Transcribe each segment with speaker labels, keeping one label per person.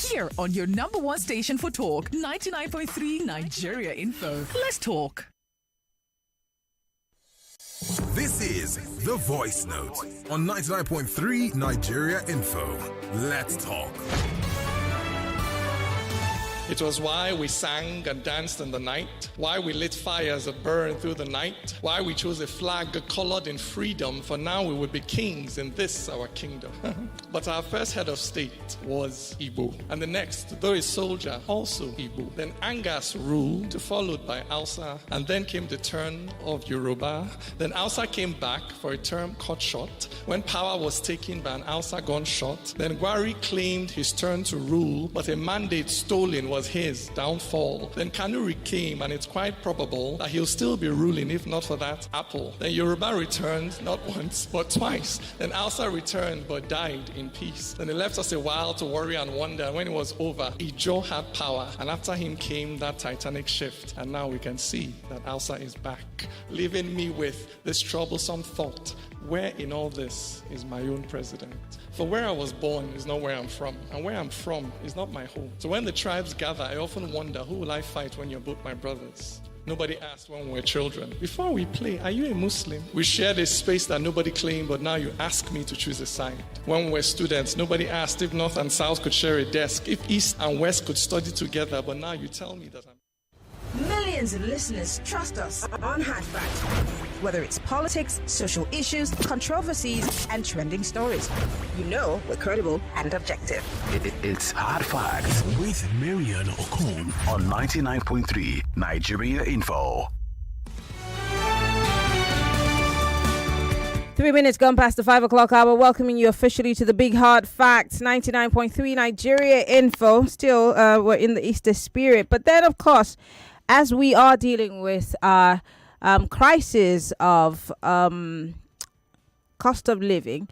Speaker 1: Here on your number one station for talk, 99.3 Nigeria Info. Let's talk.
Speaker 2: This is The Voice Note on 99.3 Nigeria Info. Let's talk.
Speaker 3: It was why we sang and danced in the night, why we lit fires that burned through the night, why we chose a flag colored in freedom, for now we would be kings in this our kingdom. But our first head of state was Igbo, and the next, though a soldier, also Igbo. Then Angas ruled, followed by Hausa, and then came the turn of Yoruba. Then Hausa came back for a term cut short, when power was taken by an Hausa gunshot. Then Gwari claimed his turn to rule, but a mandate stolen was his downfall. Then Kanuri came, and it's quite probable that he'll still be ruling if not for that apple. Then Yoruba returned, not once, but twice. Then Hausa returned, but died in peace. Then it left us a while to worry and wonder, and when it was over, Ijo had power, and after him came that titanic shift. And now we can see that Hausa is back, leaving me with this troublesome thought: where in all this is my own president? For where I was born is not where I'm from, and where I'm from is not my home. So when the tribes gather, I often wonder, who will I fight when you're both my brothers? Nobody asked when we were children. Before we play, are you a Muslim? We shared a space that nobody claimed, but now you ask me to choose a side. When we were students, nobody asked if North and South could share a desk, if East and West could study together, but now you tell me that I'm...
Speaker 4: Millions of listeners trust us on Hard Fact. Whether it's politics, social issues, controversies, and trending stories, you know we're credible and objective.
Speaker 5: It's Hard Facts with Maryann Okon on 99.3 Nigeria Info.
Speaker 6: 3 minutes gone past the 5 o'clock hour, welcoming you officially to the Big Hard Facts, 99.3 Nigeria Info. Still, we're in the Easter spirit. But then, of course, as we are dealing with crisis of cost of living,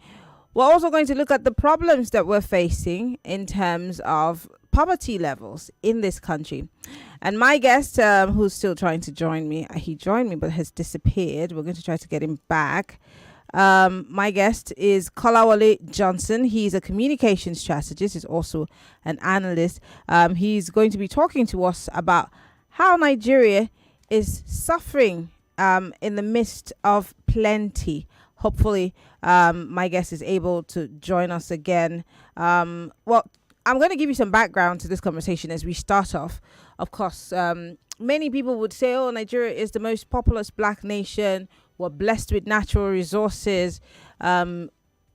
Speaker 6: we're also going to look at the problems that we're facing in terms of poverty levels in this country. And my guest, who's still trying to join me, he joined me but has disappeared. We're going to try to get him back. My guest is Kolawole Johnson. He's a communication strategist. He's also an analyst. He's going to be talking to us about how Nigeria is suffering in the midst of plenty. Hopefully, my guest is able to join us again. Well, I'm going to give you some background to this conversation as we start off. Of course, many people would say, oh, Nigeria is the most populous black nation. We're blessed with natural resources all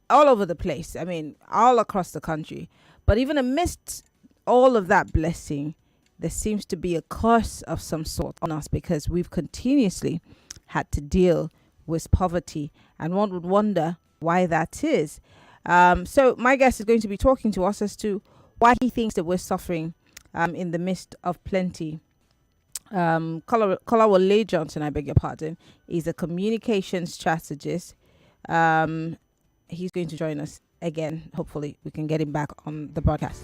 Speaker 6: over the place. I mean, all across the country. But even amidst all of that blessing, there seems to be a curse of some sort on us because we've continuously had to deal with poverty. And one would wonder why that is. So my guest is going to be talking to us as to why he thinks that we're suffering in the midst of plenty. Kolawole Johnson, I beg your pardon, is a communication strategist. He's going to join us again. Hopefully we can get him back on the broadcast.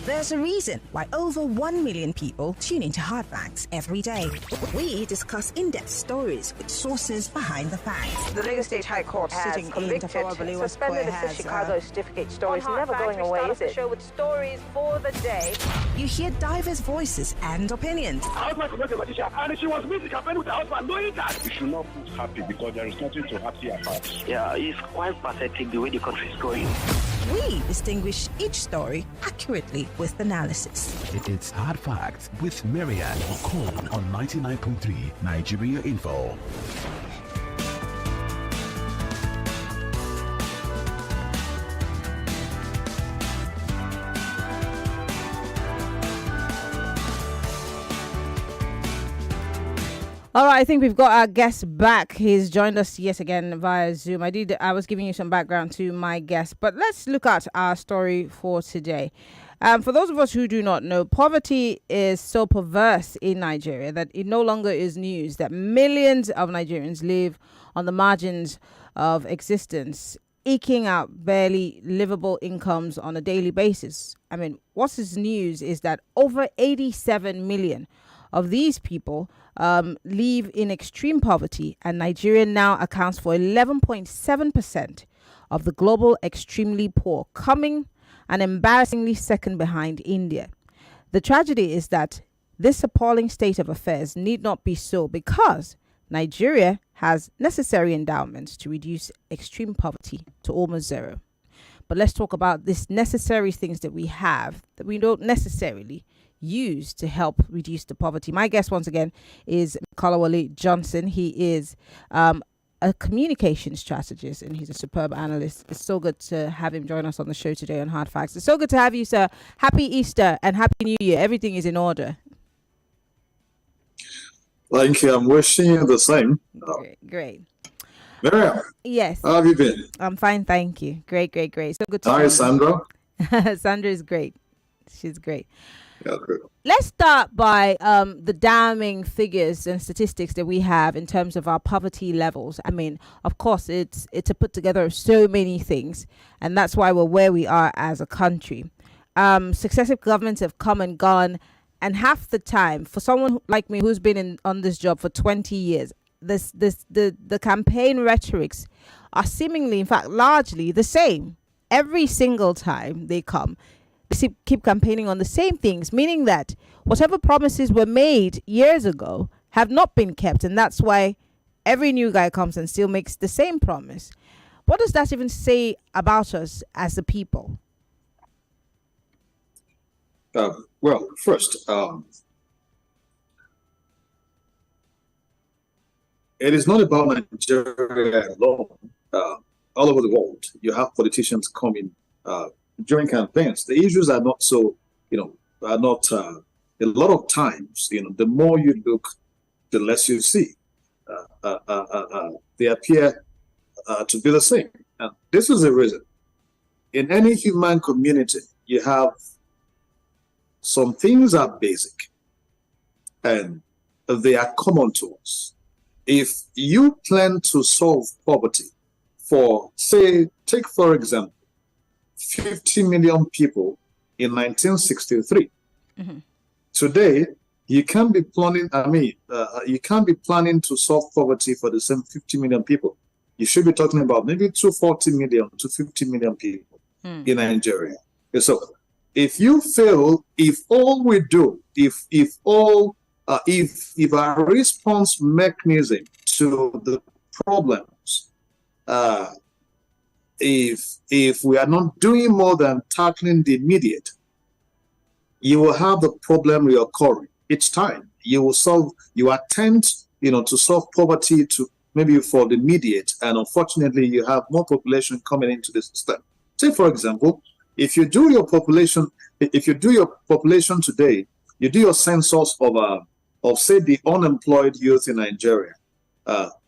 Speaker 4: There's a reason why over 1 million people tune into Hard Facts every day. We discuss in-depth stories with sources behind the facts.
Speaker 6: The Lagos State High Court
Speaker 4: sitting
Speaker 6: convicted, suspended the Chicago certificate story. It's never going away, is it? Show with stories for the day.
Speaker 4: You hear diverse voices and opinions.
Speaker 7: And she was meeting campaign with her husband, knowing that. You should not put happy because there is nothing to happy about.
Speaker 8: Yeah, it's quite pathetic the way the country is going.
Speaker 4: We distinguish each story accurately with analysis.
Speaker 5: It's Hard Facts with Maryann Okon on 99.3 Nigeria Info.
Speaker 6: All right, I think we've got our guest back. He's joined us yet again via Zoom. I was giving you some background to my guest, but let's look at our story for today. For those of us who do not know, poverty is so perverse in Nigeria that it no longer is news that millions of Nigerians live on the margins of existence, eking out barely livable incomes on a daily basis. I mean, what is news is that over 87 million of these people live in extreme poverty, and Nigeria now accounts for 11.7% of the global extremely poor, coming an embarrassingly second behind India. The tragedy is that this appalling state of affairs need not be so, because Nigeria has necessary endowments to reduce extreme poverty to almost zero. But let's talk about these necessary things that we have that we don't necessarily use to help reduce the poverty. My guest once again is Kolawole Johnson. He is a communication strategist and he's a superb analyst. It's so good to have him join us on the show today on Hard Facts. It's so good to have you, sir. Happy Easter and Happy New Year. Everything is in order.
Speaker 9: Thank you. I'm wishing you the same.
Speaker 6: Great.
Speaker 9: Maryann.
Speaker 6: Yes.
Speaker 9: How have you been?
Speaker 6: I'm fine, thank you. Great. So good to
Speaker 9: Hi, Sandra.
Speaker 6: Sandra is great. She's great.
Speaker 9: Yeah, good.
Speaker 6: Let's start by the damning figures and statistics that we have in terms of our poverty levels. I mean, of course, it's a put together of so many things, and that's why we're where we are as a country. Successive governments have come and gone, and half the time, for someone like me who's been on this job for 20 years, the campaign rhetorics are seemingly, in fact, largely the same. Every single time they come, keep campaigning on the same things, meaning that whatever promises were made years ago have not been kept, and that's why every new guy comes and still makes the same promise. What does that even say about us as a people?
Speaker 9: Well, first, it is not about Nigeria alone. All over the world, you have politicians coming during campaigns. The issues are not so, are not, a lot of times, the more you look, the less you see. They appear to be the same. And this is the reason. In any human community, you have some things are basic and they are common to us. If you plan to solve poverty for, say, take for example, 50 million people in 1963. Mm-hmm. Today, you can't be planning, you can't be planning to solve poverty for the same 50 million people. You should be talking about maybe 240 million to 50 million people in Nigeria. So if you fail, if all we do, if our response mechanism to the problems, if we are not doing more than tackling the immediate, you will have the problem reoccurring each time. You attempt, to solve poverty to maybe for the immediate, and unfortunately, you have more population coming into the system. Say, for example, if you do your population today, you do your census of say the unemployed youth in Nigeria.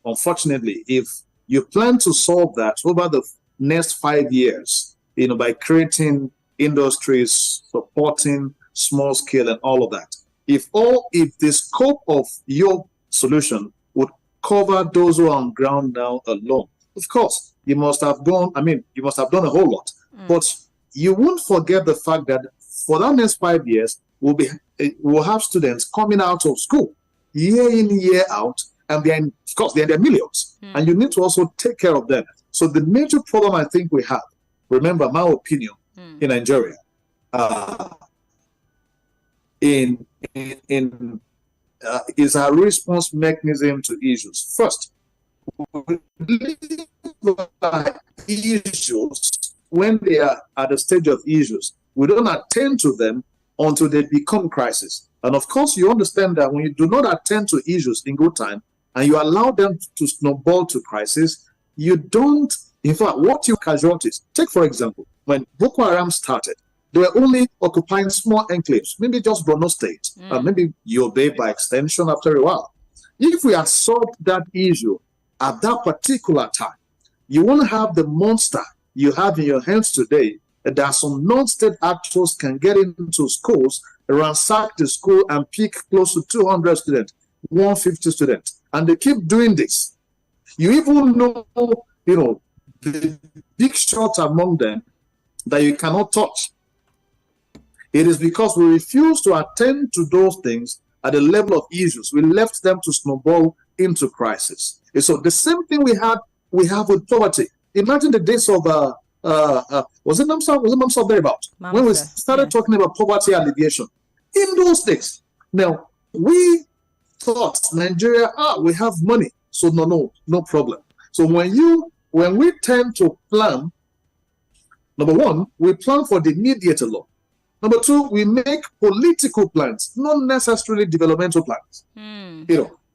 Speaker 9: Unfortunately, if you plan to solve that over the next 5 years, by creating industries, supporting small scale and all of that. If the scope of your solution would cover those who are on ground now alone, of course, you must have done a whole lot. But you won't forget the fact that for that next 5 years, we'll have students coming out of school year in, year out, and they're in their millions. And you need to also take care of them. So the major problem I think we have, remember my opinion, in Nigeria, is our response mechanism to issues. First, issues when they are at the stage of issues, we don't attend to them until they become crisis. And of course, you understand that when you do not attend to issues in good time and you allow them to snowball to crisis, you don't, in fact, what you casualties. Take, for example, when Boko Haram started, they were only occupying small enclaves, maybe just Borno State, and maybe Yobe by extension after a while. If we had solved that issue at that particular time, you won't have the monster you have in your hands today, that some non-state actors can get into schools, ransack the school, and pick close to 200 students, 150 students. And they keep doing this. You even know, the big shots among them that you cannot touch. It is because we refuse to attend to those things at the level of issues. We left them to snowball into crisis. And so the same thing we have with poverty. Imagine the days of was it Mamsa thereabout? When we started talking about poverty alleviation. In those days, now we thought Nigeria, we have money, so no problem. So when we tend to plan, number one, we plan for the immediate alone. Number two, we make political plans, not necessarily developmental plans.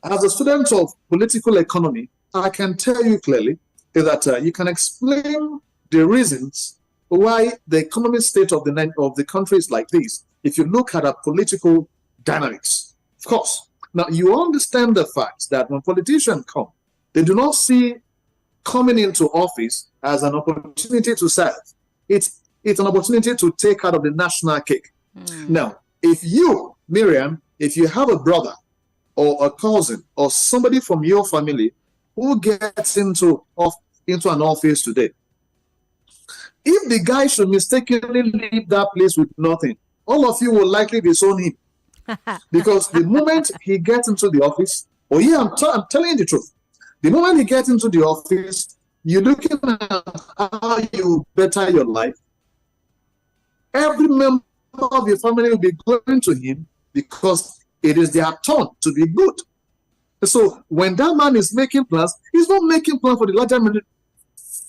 Speaker 9: As a student of political economy, I can tell you clearly that you can explain the reasons why the economic state of the country is like this if you look at our political dynamics. Of course. Now, you understand the fact that when politicians come, they do not see coming into office as an opportunity to serve. It's an opportunity to take out of the national cake. Now, if you, Maryann, if you have a brother or a cousin or somebody from your family who gets into an office today, if the guy should mistakenly leave that place with nothing, all of you will likely disown him. Because the moment he gets into the office, I'm telling you the truth, the moment he gets into the office, you're looking at how you better your life. Every member of your family will be going to him because it is their turn to be good. So when that man is making plans, he's not making plans for the larger man.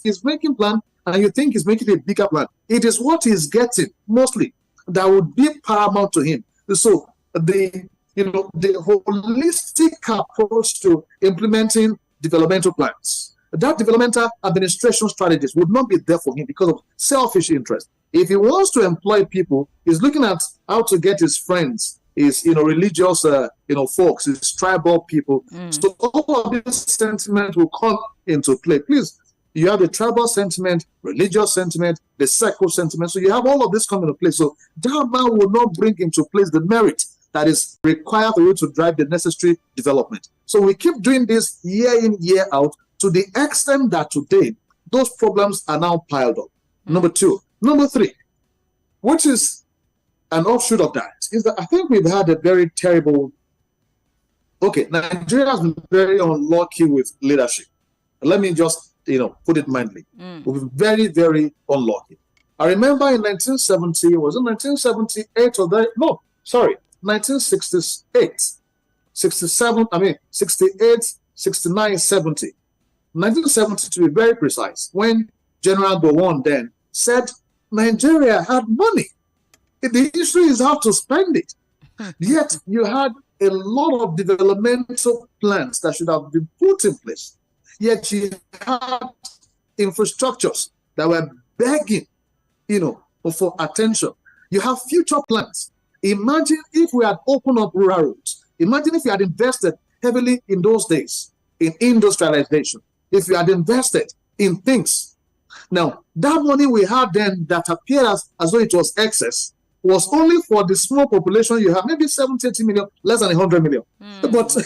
Speaker 9: He's making plans, and you think he's making a bigger plan. It is what he's getting mostly that would be paramount to him. So the holistic approach to implementing developmental plans, that developmental administration strategist would not be there for him because of selfish interest. If he wants to employ people, he's looking at how to get his friends, his religious folks, his tribal people. So all of this sentiment will come into play. Please, you have the tribal sentiment, religious sentiment, the secular sentiment. So you have all of this coming into play. So that man will not bring into place the merit that is required for you to drive the necessary development. So we keep doing this year in, year out, to the extent that today those problems are now piled up. Number two. Number three, which is an offshoot of that, is that I think we've had a very terrible. Nigeria has been very unlucky with leadership. Let me just put it mildly. We've been very, very unlucky. I remember in 1970, was it 1978 or that? No, sorry, 1968, 67, 68, 69, 70. 1970 to be very precise, when General Gowon then said Nigeria had money. The issue is how to spend it. Yet you had a lot of developmental plans that should have been put in place. Yet you had infrastructures that were begging, for attention. You have future plans. Imagine if we had opened up rural roads. Imagine if we had invested heavily in those days in industrialization. If we had invested in things. Now, that money we had then that appeared as though it was excess was only for the small population you have, maybe 70, 80 million, less than 100 million. But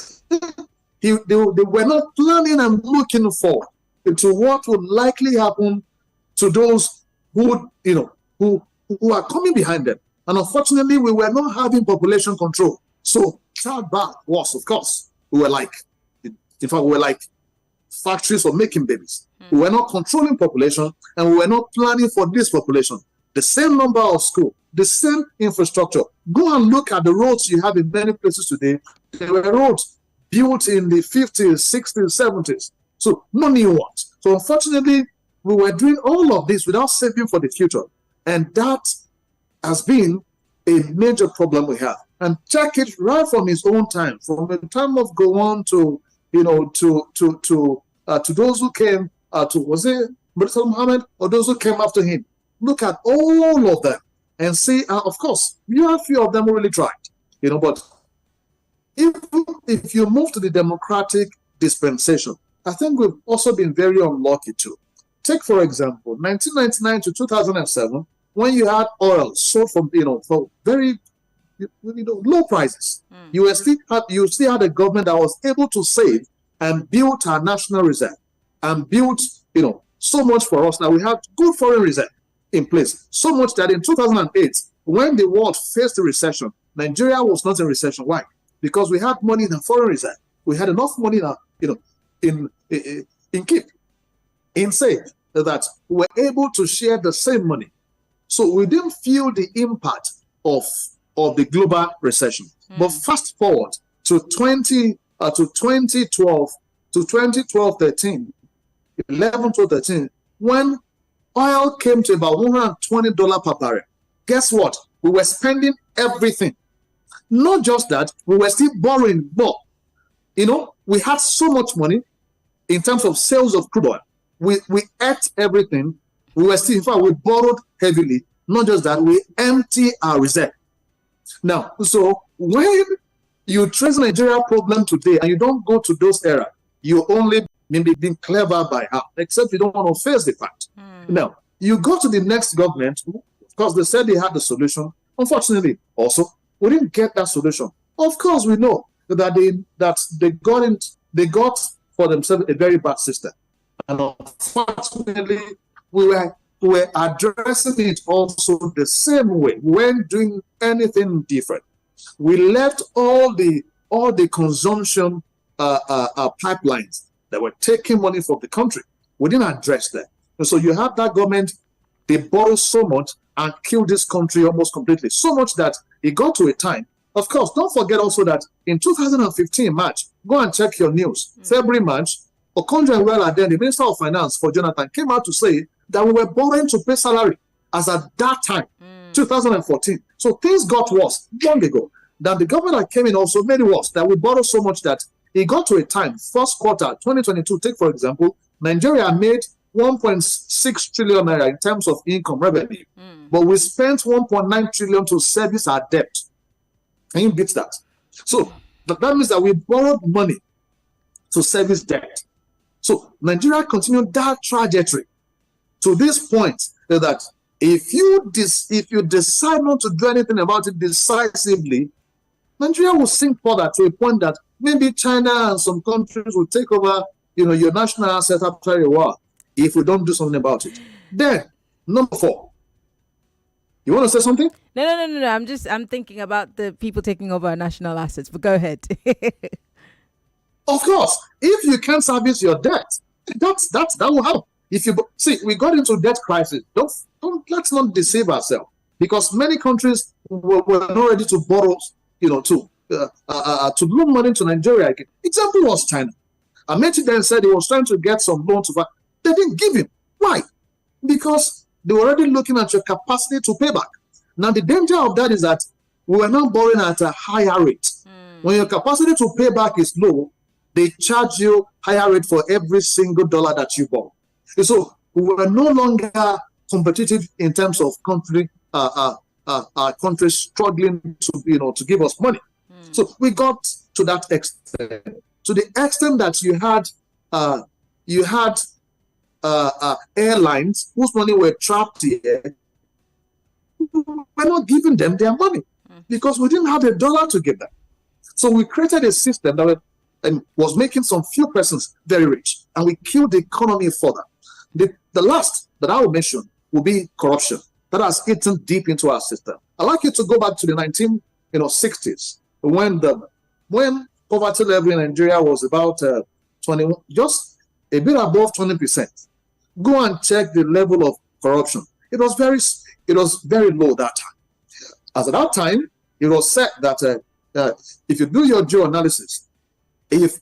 Speaker 9: they were not planning and looking forward to what would likely happen to those who are coming behind them. And unfortunately, we were not having population control. So childbirth was, of course, we were like factories for making babies. We were not controlling population, and we were not planning for this population. The same number of schools, the same infrastructure. Go and look at the roads you have in many places today. There were roads built in the 50s, 60s, 70s. So no new ones. So unfortunately, we were doing all of this without saving for the future. And that has been a major problem we have. And check it right from his own time, from the time of Gowon to those who came was it Murtala Muhammad or those who came after him. Look at all of them and see, of course, you have a few of them who really tried, but if you move to the democratic dispensation, I think we've also been very unlucky too. Take, for example, 1999 to 2007, when you had oil sold from, for very, low prices. You still had a government that was able to save and build our national reserve and built, so much for us that we had good foreign reserve in place. So much that in 2008, when the world faced a recession, Nigeria was not in recession. Why? Because we had money in the foreign reserve. We had enough money in keep, in save, that we were able to share the same money. So we didn't feel the impact of the global recession. But fast forward to 2012, 13, 11 to 13, when oil came to about $120 per barrel. Guess what? We were spending everything. Not just that, we were still borrowing more. We had so much money in terms of sales of crude oil. We ate everything. We were still, in fact, we borrowed heavily. Not just that, we empty our reserve. Now, so when you trace Nigeria problem today and you don't go to those era, you only maybe being clever by half, except you don't want to face the fact. Now, you go to the next government, because they said they had the solution. Unfortunately, also, we didn't get that solution. Of course, we know that they got for themselves a very bad system. And unfortunately, we were addressing it also the same way. We weren't doing anything different. We left all the consumption pipelines that were taking money from the country. We didn't address that. And so you have that government, they borrow so much and kill this country almost completely. So much that it got to a time. Of course, don't forget also that in 2015 March, go and check your news. February, March, Okon then the Minister of Finance for Jonathan came out to say that we were borrowing to pay salary as at that time, 2014. So things got worse long ago. Then the government that came in also made it worse, that we borrowed so much that it got to a time, first quarter, 2022, take for example, Nigeria made 1.6 trillion naira in terms of income revenue, but we spent 1.9 trillion to service our debt. Can you beat that? So that means that we borrowed money to service debt. So Nigeria continued that trajectory to this point that if you decide not to do anything about it decisively, Nigeria will sink further to a point that maybe China and some countries will take over, your national asset after a while if we don't do something about it. Then, number 4. You want to say something?
Speaker 6: No. I'm thinking about the people taking over our national assets, but go ahead.
Speaker 9: Of course, if you can't service your debt, that will happen. If you see, we got into debt crisis. Let's not deceive ourselves, because many countries were not ready to borrow, to loan money to Nigeria again. Example was China. Amechi then said he was trying to get some loans, but they didn't give him. Why? Because they were already looking at your capacity to pay back. Now the danger of that is that we were now borrowing at a higher rate. When your capacity to pay back is low, they charge you higher rate for every single dollar that you borrow. And so we were no longer competitive in terms of countries struggling to give us money. So we got to that extent, to the extent that you had airlines whose money were trapped here. We're not giving them their money because we didn't have a dollar to give them. So we created a system that was making some few persons very rich, and we killed the economy further. The last that I will mention will be corruption. That has eaten deep into our system. I'd like you to go back to the 1960s when poverty level in Nigeria was about 20, just a bit above 20%. Go and check the level of corruption. It was very low that time. As at that time, it was said that if you do your geo-analysis, if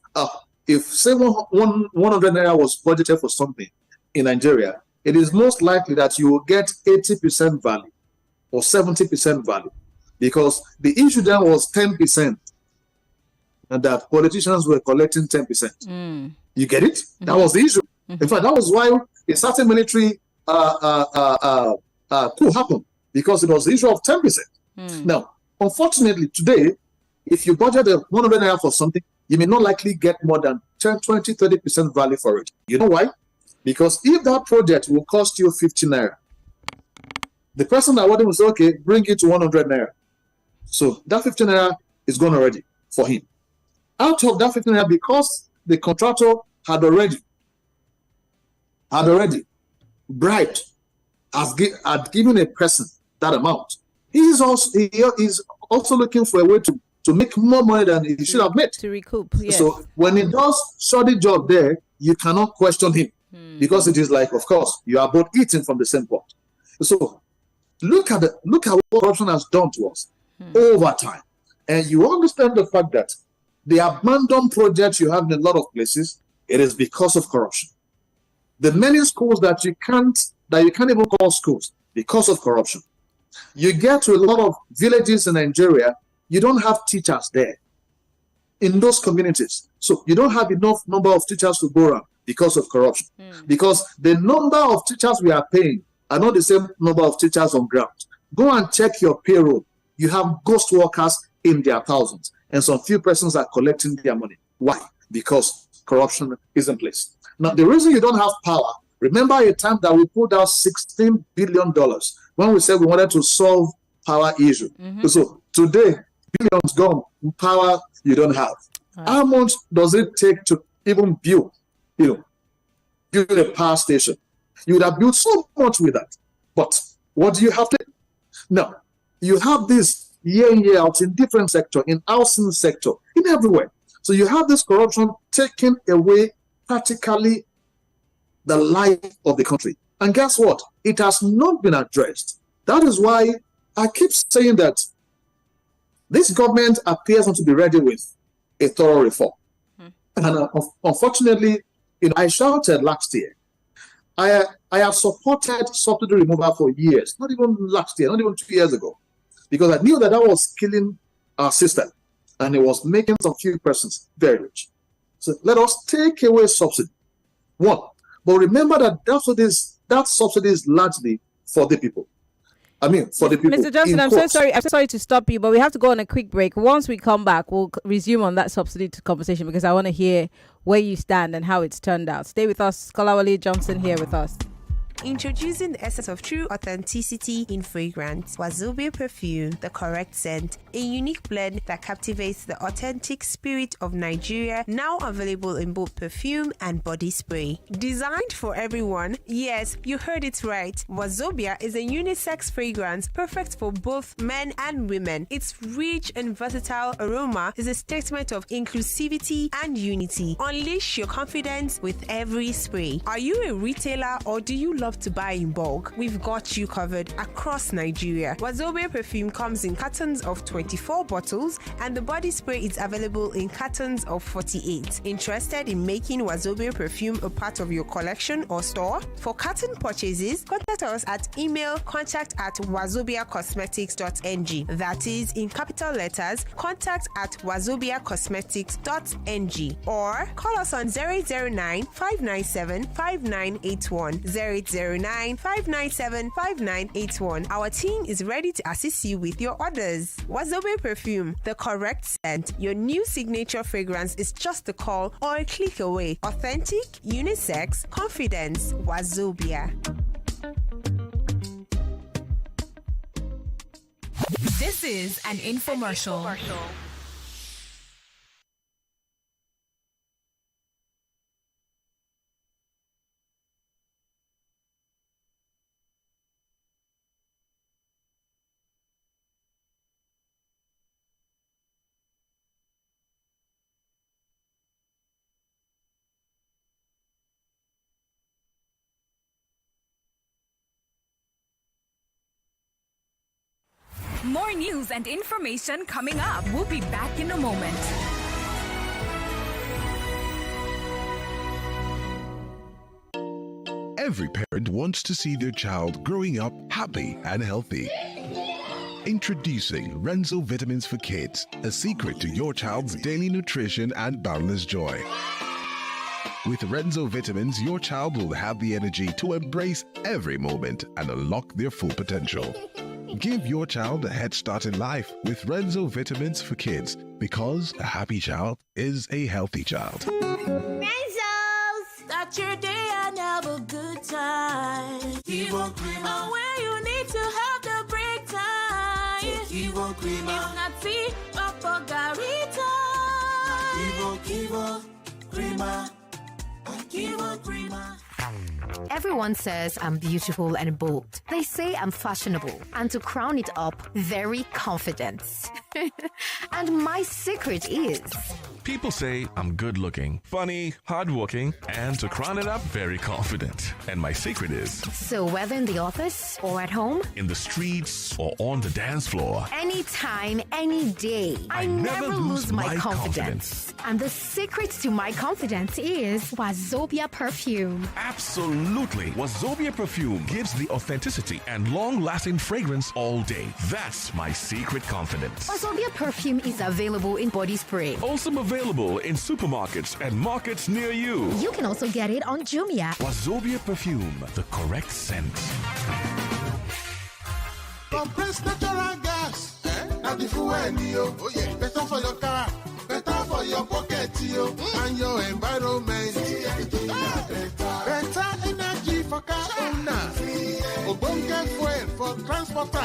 Speaker 9: say 100 naira was budgeted for something in Nigeria, it is most likely that you will get 80% value or 70% value, because the issue then was 10%, and that politicians were collecting 10%. You get it? That was the issue. In fact, that was why a certain military coup happened, because it was the issue of 10%. Now, unfortunately, today, If you budget 100 naira for something, you may not likely get more than 10, 20, 30% value for it. You know why? Because if that project will cost you 50 naira, the person that wanted will say, okay, bring it to 100 naira. So that 50 naira is gone already for him. Out of that 50 naira, because the contractor had already bribed, had given a person that amount, he is also looking for a way to make more money than he should have made.
Speaker 6: To recoup, yes.
Speaker 9: So when he does shoddy job there, you cannot question him because it is like, of course, you are both eating from the same pot. So look at what corruption has done to us over time. And you understand the fact that the abandoned projects you have in a lot of places, it is because of corruption. The many schools that you can't even call schools because of corruption. You get to a lot of villages in Nigeria, you don't have teachers there in those communities. So you don't have enough number of teachers to go around because of corruption. Because the number of teachers we are paying are not the same number of teachers on ground. Go and check your payroll. You have ghost workers in their thousands, and some few persons are collecting their money. Why? Because corruption is in place. Now, the reason you don't have power, remember a time that we pulled out $16 billion when we said we wanted to solve power issue. So today, billions gone, power you don't have. How much does it take to even build a power station? You would have built so much with that. But what do you have to do? Now, you have this year in, year out in different sector, in housing sector, in everywhere. So you have this corruption taking away practically the life of the country. And guess what? It has not been addressed. That is why I keep saying that this government appears not to be ready with a thorough reform. And unfortunately, I shouted last year. I have supported subsidy removal for years, not even last year, not even 2 years ago, because I knew that was killing our system and it was making some few persons very rich. So let us take away subsidy. One, but remember that subsidy is largely for the people. I mean, for the people.
Speaker 6: Mr. Johnson, I'm so sorry to stop you, but we have to go on a quick break. Once we come back, we'll resume on that subsidy conversation because I want to hear where you stand and how it's turned out. Stay with us. Kolawole Johnson here with us.
Speaker 10: Introducing the essence of true authenticity in fragrance. Wazobia perfume, the correct scent. A unique blend that captivates the authentic spirit of Nigeria. Now available in both perfume and body spray. Designed for everyone. Yes, you heard it right. Wazobia is a unisex fragrance perfect for both men and women. Its rich and versatile aroma is a statement of inclusivity and unity. Unleash your confidence with every spray. Are you a retailer or do you love to buy in bulk? We've got you covered across Nigeria. Wazobia perfume comes in cartons of 24 bottles and the body spray is available in cartons of 48. Interested in making Wazobia perfume a part of your collection or store? For carton purchases, contact us at email contact@wazobiacosmetics.ng. That is in capital letters, contact@wazobiacosmetics.ng, or call us on 0809 597 5981 0809-597-5981. Our team is ready to assist you with your orders. Wazobia perfume, the correct scent. Your new signature fragrance is just a call or a click away. Authentic, unisex, confidence. Wazobia.
Speaker 1: This is an infomercial. More news and information coming up. We'll be back in a moment.
Speaker 11: Every parent wants to see their child growing up happy and healthy. Introducing Renzo Vitamins for Kids, a secret to your child's daily nutrition and boundless joy. With Renzo Vitamins, your child will have the energy to embrace every moment and unlock their full potential. Give your child a head start in life with Renzo Vitamins for Kids, because a happy child is a healthy child.
Speaker 12: Start your day and have a good time. Kivo Creamer. Where you need to have the break time. Kivo Creamer. It's not tea, but garita. Kivo Creamer. Kivo Creamer.
Speaker 13: Everyone says I'm beautiful and bold. They say I'm fashionable. And to crown it up, very confident. And my secret is...
Speaker 14: People say I'm good looking, funny, hardworking, and to crown it up, very confident. And my secret is...
Speaker 13: So whether in the office or at home,
Speaker 14: in the streets or on the dance floor,
Speaker 13: anytime, any day, I never lose my confidence. And the secret to my confidence is Wazobia perfume.
Speaker 14: Absolutely. Wazobia perfume gives the authenticity and long-lasting fragrance all day. That's my secret confidence.
Speaker 13: Wazobia perfume is available in body spray.
Speaker 14: Also available in supermarkets and markets near you.
Speaker 13: You can also get it on Jumia.
Speaker 14: Wazobia perfume, the correct scent.
Speaker 15: Compressed natural gas. Now the fuel, oh yeah, better for your car, better for your pocket, and your environment. Better energy for car owner. Obonga fuel for transporter.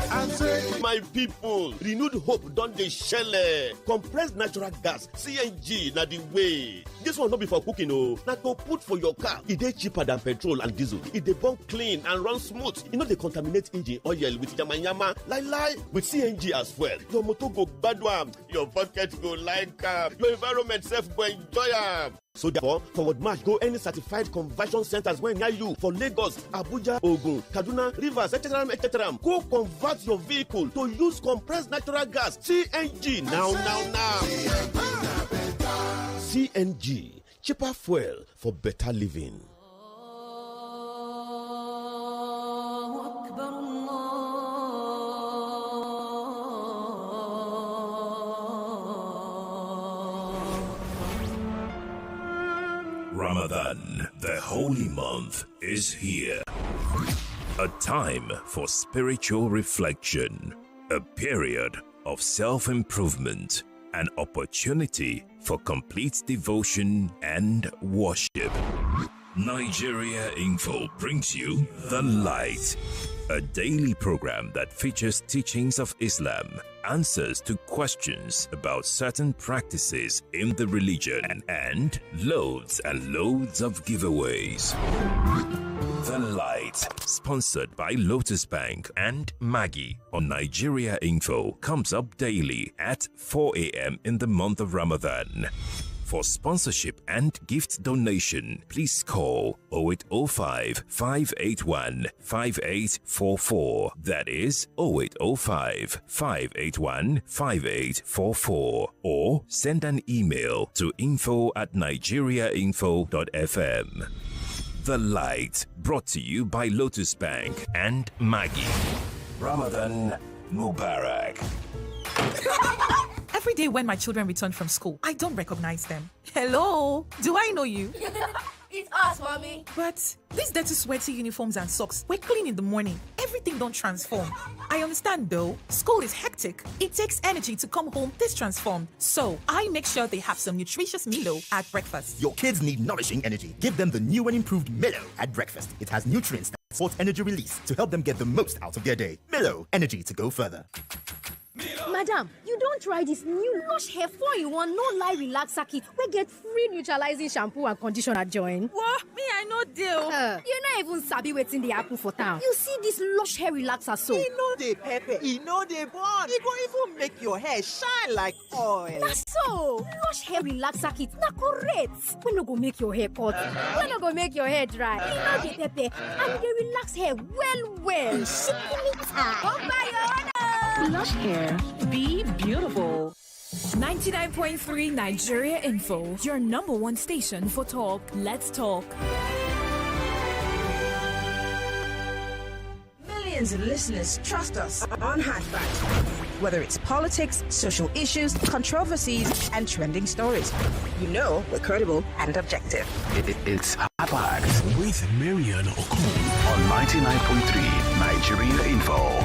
Speaker 15: And say,
Speaker 16: my people, renewed hope don dey shele. Compressed natural gas (CNG) na the way. This one not be for cooking, oh. Now to put for your car. It is cheaper than petrol and diesel. It dey burn clean and run smooth. You know they contaminate engine oil with yama lie with CNG as well. Your motor go badwam, your pocket go like your environment self go enjoy am. So therefore, forward march go any certified conversion centers when near you for Lagos, Abuja, Ogun, Kaduna, Rivers, etc. Go convert your vehicle to use compressed natural gas (CNG) now. CNG, cheaper fuel for better living.
Speaker 17: Ramadan, the holy month, is here. A time for spiritual reflection, a period of self-improvement, an opportunity for complete devotion and worship. Nigeria Info brings you The Light, a daily program that features teachings of Islam, answers to questions about certain practices in the religion, and loads of giveaways. The Light, sponsored by Lotus Bank and Maggie on Nigeria Info, comes up daily at 4 a.m. in the month of Ramadan. For sponsorship and gift donation, please call 0805 581 5844. That is 0805 581 5844. Or send an email to info@nigeriainfo.fm. The Light, brought to you by Lotus Bank and Maggie. Ramadan Mubarak.
Speaker 18: Every day when my children return from school, I don't recognize them. Hello? Do I know you?
Speaker 12: It's us, mommy.
Speaker 18: But these dirty, sweaty uniforms and socks were clean in the morning. Everything don't transform. I understand though. School is hectic. It takes energy to come home this transformed. So I make sure they have some nutritious Milo at breakfast.
Speaker 19: Your kids need nourishing energy. Give them the new and improved Milo at breakfast. It has nutrients that support energy release to help them get the most out of their day. Milo, energy to go further.
Speaker 20: Madam, you don't try this new Lush Hair 4-in-1 no-lie relaxer kit. We get free neutralizing shampoo and conditioner join.
Speaker 12: What? Me, I know deal.
Speaker 20: You not even sabi wetin dey happen for town. You see this Lush Hair relaxer so?
Speaker 21: E no dey pepper, e no dey burn. E go even make your hair shine like oil.
Speaker 20: Na so, Lush Hair relaxer kit na correct. We no go make your hair cut. We no go make your hair dry. E no dey pepper and e dey relax hair well. Simply time.
Speaker 12: Come buy your own.
Speaker 22: Lush Hair. Be beautiful.
Speaker 23: 99.3 Nigeria Info, your number one station for talk. Let's talk.
Speaker 4: Millions of listeners trust us on Hatchback. Whether it's politics, social issues, controversies, and trending stories, you know we're credible and objective.
Speaker 5: It's Hatchback with Maryann Okon on 99.3 Nigeria Info. Info.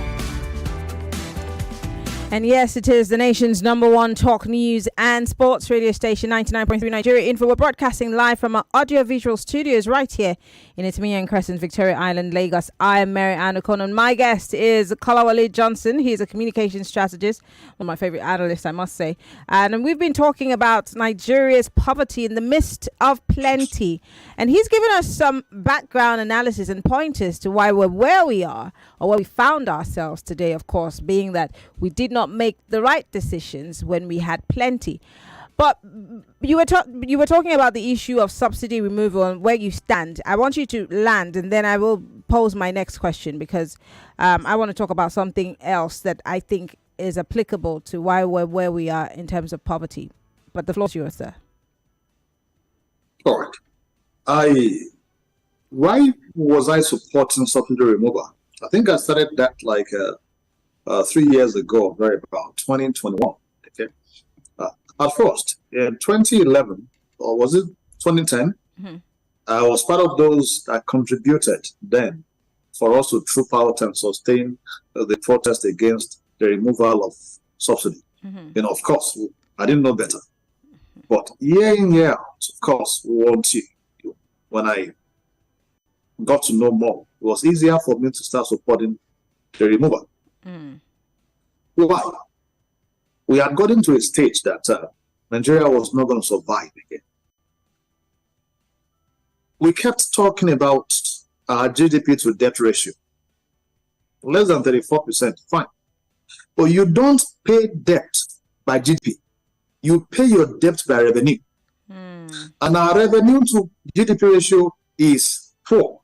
Speaker 6: And yes, it is the nation's #1 talk news and sports radio station, 99.3 Nigeria Info. We're broadcasting live from our audiovisual studios right here in Itimian Crescent, Victoria Island, Lagos. I am Maryann Okon, and my guest is Kolawole Johnson. He's a communications strategist, one of my favorite analysts, I must say. And we've been talking about Nigeria's poverty in the midst of plenty. And he's given us some background analysis and pointers to why we're where we are, or where we found ourselves today, of course, being that we did not make the right decisions when we had plenty. But you were talking about the issue of subsidy removal and where you stand. I want you to land, and then I will pose my next question, because I want to talk about something else that I think is applicable to why we're where we are in terms of poverty. But the floor is yours, sir.
Speaker 9: All right. Why was I supporting subsidy removal? I think I started that 3 years ago, very about 2021. Okay. At first, in 2011, or was it 2010? I was part of those that contributed then for us to troop out and sustain the protest against the removal of subsidy. Of course, I didn't know better. But year in, year out, of course, when I got to know more, it was easier for me to start supporting the removal. Why? We had gotten to a stage that Nigeria was not going to survive again. We kept talking about our GDP to debt ratio. Less than 34%, fine. But you don't pay debt by GDP. You pay your debt by revenue. And our revenue to GDP ratio is poor.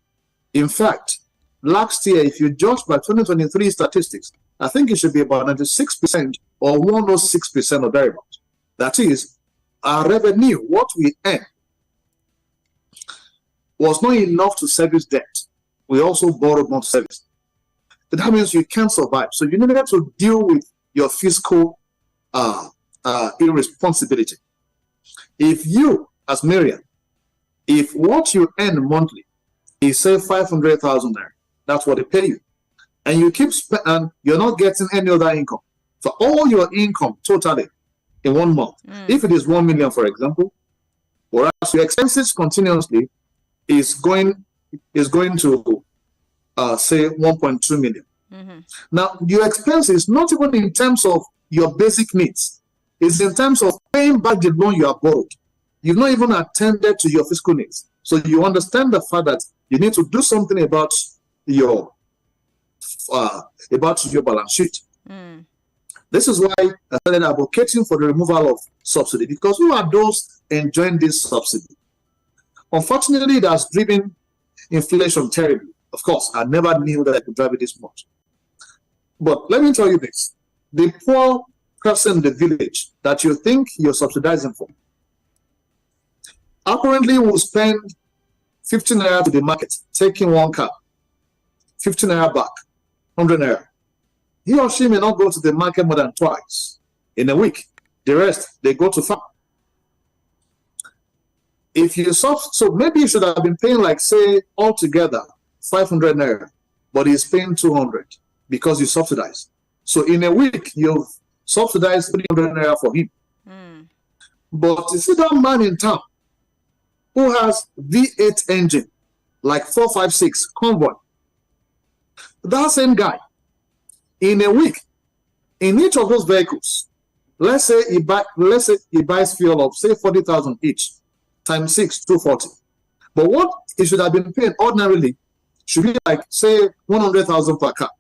Speaker 9: In fact, last year, if you judge by 2023 statistics, I think it should be about 96% or 106% or thereabouts. That is, our revenue, what we earn, was not enough to service debt. We also borrowed more to service. But that means you can't survive. So you needed to deal with your fiscal irresponsibility. If you, as Maryann, if what you earn monthly is, say, 500,000 naira, that's what they pay you, and you keep and you're not getting any other income. For all your income totally in 1 month, if it is 1 million, for example, whereas your expenses continuously is going to say 1.2 million. Now, your expenses, not even in terms of your basic needs, it's in terms of paying back the loan you have borrowed. You've not even attended to your fiscal needs. So you understand the fact that you need to do something about your balance sheet. This is why I started advocating for the removal of subsidy, because who are those enjoying this subsidy? Unfortunately, it has driven inflation terribly. Of course, I never knew that I could drive it this much. But let me tell you this. The poor person in the village that you think you're subsidizing for apparently will spend 15 naira to the market, taking one car, 15 naira back, 100 naira. He or she may not go to the market more than twice in a week. The rest, they go to farm. So maybe you should have been paying, like, say, altogether 500 naira, but he's paying 200 because you subsidize. So in a week, you've subsidized 300 naira for him. But you see that man in town who has V8 engine, like 456 convoy, that same guy, in a week, in each of those vehicles, let's say he buys fuel of, say, 40,000 each, times 6, 240. But what he should have been paying ordinarily should be like, say, 100,000 per car.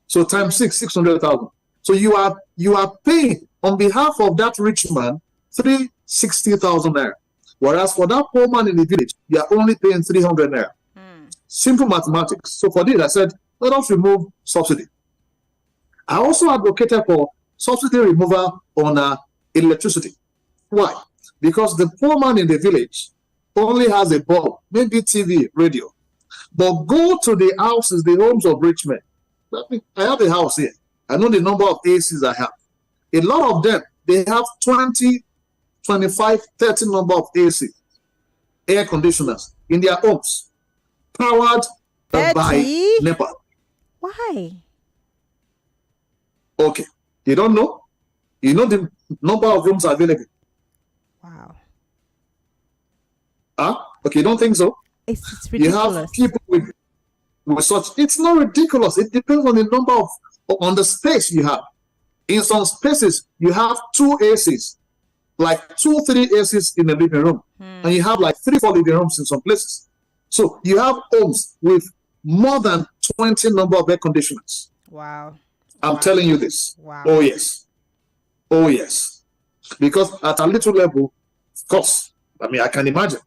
Speaker 9: So times 6, 600,000. So you are paying on behalf of that rich man 360,000 naira. Whereas for that poor man in the village, you are only paying 300 naira. Simple mathematics. So for this, I said, let us remove subsidy. I also advocated for subsidy removal on electricity. Why? Because the poor man in the village only has a bulb, maybe TV, radio. But go to the houses, the homes of rich men. I have a house here. I know the number of ACs I have. A lot of them, they have 20, 25, 30 number of AC, air conditioners in their homes, powered by NEPA.
Speaker 6: Why?
Speaker 9: Okay. You don't know? You know the number of rooms available?
Speaker 6: Wow.
Speaker 9: Okay, you don't think so?
Speaker 6: It's
Speaker 9: You
Speaker 6: ridiculous.
Speaker 9: have people with such. It's not ridiculous. It depends on the number on the space you have. In some spaces, you have 2 ACs, like 2-3 ACs in the living room, and you have like 3-4 living rooms in some places. So you have homes with more than 20 number of air conditioners.
Speaker 6: Wow.
Speaker 9: I'm telling you this.
Speaker 6: Wow.
Speaker 9: Oh yes. Oh yes. Because at a little level, of course, I mean, I can imagine.